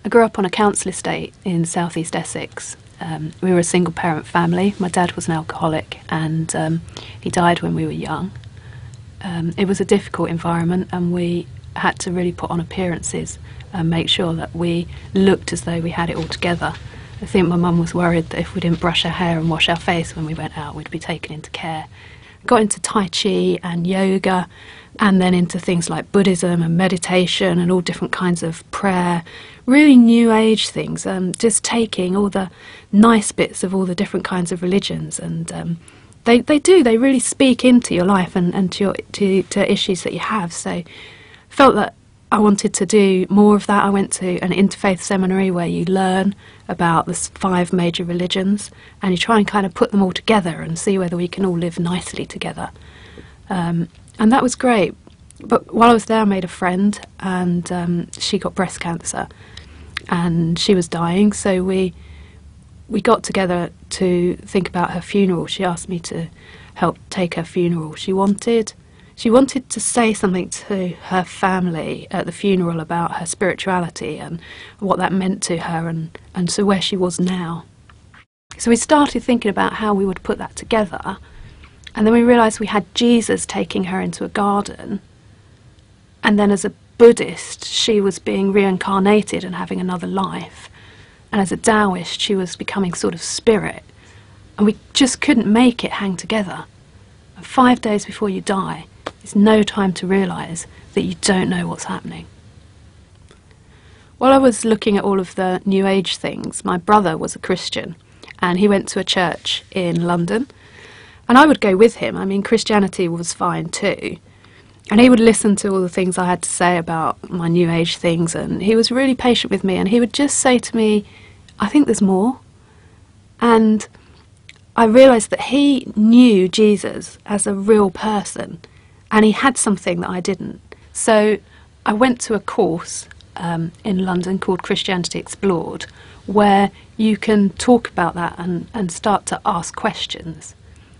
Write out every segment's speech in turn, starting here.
I grew up on a council estate in southeast Essex. We were a single parent family. My dad was an alcoholic and he died when we were young. It was a difficult environment and we had to really put on appearances and make sure that we looked as though we had it all together. I think my mum was worried that if we didn't brush our hair and wash our face when we went out, we'd be taken into care. Got into Tai Chi and yoga, and then into things like Buddhism and meditation and all different kinds of prayer, really new age things, just taking all the nice bits of all the different kinds of religions, and they really speak into your life and to issues that you have. So felt that I wanted to do more of that. I went to an interfaith seminary where you learn about the 5 major religions and you try and kind of put them all together and see whether we can all live nicely together. And that was great. But while I was there, I made a friend and she got breast cancer and she was dying. So we got together to think about her funeral. She asked me to help take her funeral. She wanted to say something to her family at the funeral about her spirituality and what that meant to her and so where she was now. So we started thinking about how we would put that together, and then we realised we had Jesus taking her into a garden, and then as a Buddhist she was being reincarnated and having another life, and as a Taoist she was becoming sort of spirit, and we just couldn't make it hang together. And 5 days before you die, it's no time to realise that you don't know what's happening. While I was looking at all of the New Age things, my brother was a Christian and he went to a church in London, and I would go with him. I mean, Christianity was fine too, and he would listen to all the things I had to say about my New Age things, and he was really patient with me, and he would just say to me, I think there's more. And I realised that he knew Jesus as a real person, and he had something that I didn't. So I went to a course in London called Christianity Explored, where you can talk about that and start to ask questions.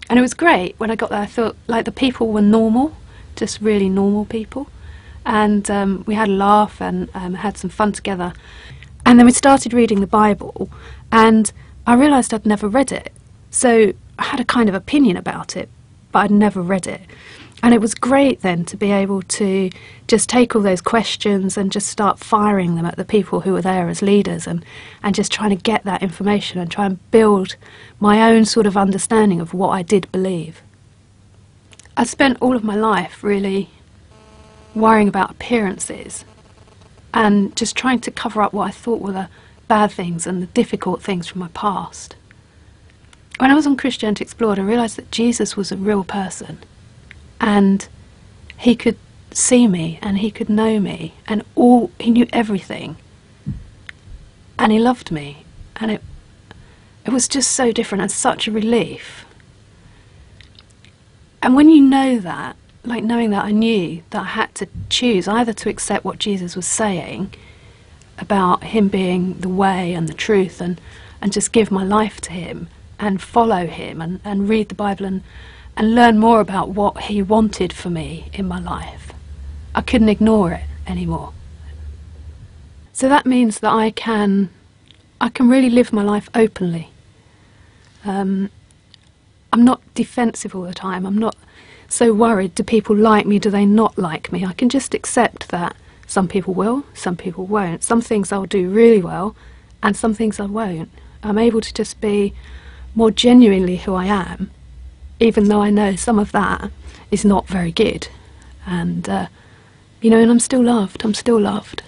And it was great. When I got there, I felt like the people were normal, just really normal people. And we had a laugh and had some fun together. And then we started reading the Bible, and I realised I'd never read it. So I had a kind of opinion about it, but I'd never read it. And it was great then to be able to just take all those questions and just start firing them at the people who were there as leaders, and just trying to get that information and try and build my own sort of understanding of what I did believe. I spent all of my life really worrying about appearances and just trying to cover up what I thought were the bad things and the difficult things from my past. When I was on Christianity Explored, I realised that Jesus was a real person. And he could see me and he could know me, and he knew everything, and he loved me, and it was just so different and such a relief. And when you know that, like knowing that, I knew that I had to choose either to accept what Jesus was saying about him being the way and the truth, and just give my life to him and follow him and read the Bible and learn more about what he wanted for me in my life. I couldn't ignore it anymore. So that means that I can really live my life openly. I'm not defensive all the time. I'm not so worried, do people like me, do they not like me? I can just accept that some people will, some people won't. Some things I'll do really well, and some things I won't. I'm able to just be more genuinely who I am, even though I know some of that is not very good. And, and I'm still loved. I'm still loved.